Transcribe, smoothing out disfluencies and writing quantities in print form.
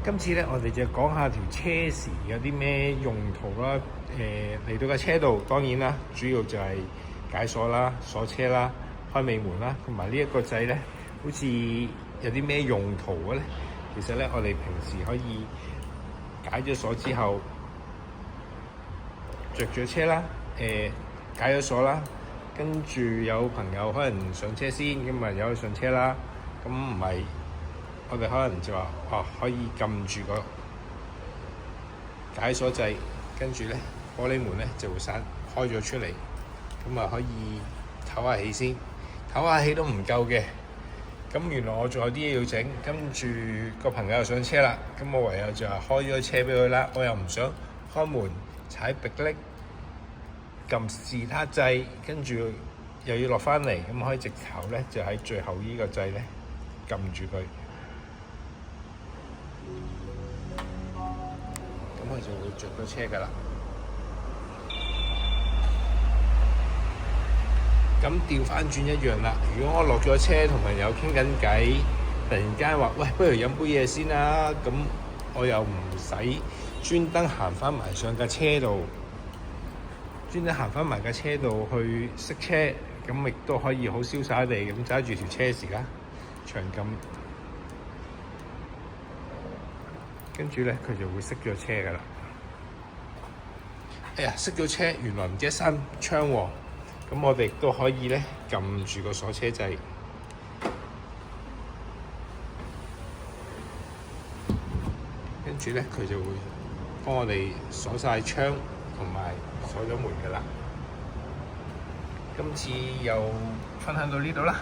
今次咧，我哋就講下條車匙有啲咩用途啦。嚟到架車度，當然啦，主要就係解鎖啦、鎖車啦、開尾門啦，同埋呢一個掣咧，好似有啲咩用途嘅咧？其實咧，我哋平時可以解咗鎖之後，着咗車啦，解咗鎖啦，跟住有朋友可能上車先，咁咪有上車啦。咁唔係，我哋可能就話可以撳住個解鎖掣，跟住咧玻璃門咧就會閂開咗出嚟，咁啊可以唞下氣先，唞下氣都唔夠嘅。咁原來我仲有啲嘢要整，跟住個朋友又上車啦，咁我唯有就係開咗車俾佢啦。我又唔想開門踩迫力撳其他掣，跟住又要落翻嚟，咁可以直頭咧就喺最後呢個掣咧撳住佢，咁佢就會着咗車噶啦。咁調翻轉一樣啦，如果我落咗車同朋友傾緊偈，突然間話喂，不如飲杯嘢先啦，咁我又唔使專登行翻埋上架車度，專登行翻埋架車度去熄車，咁亦都可以好瀟灑地咁揸住條車匙啦，長撳，跟住咧佢就會熄咗車噶啦。哎呀，熄咗車，原來唔記得閂窗喎。咁我哋都可以咧撳住個鎖車掣，跟住咧佢就會幫我哋鎖晒窗同埋鎖咗門噶啦。今次又分享到呢度啦。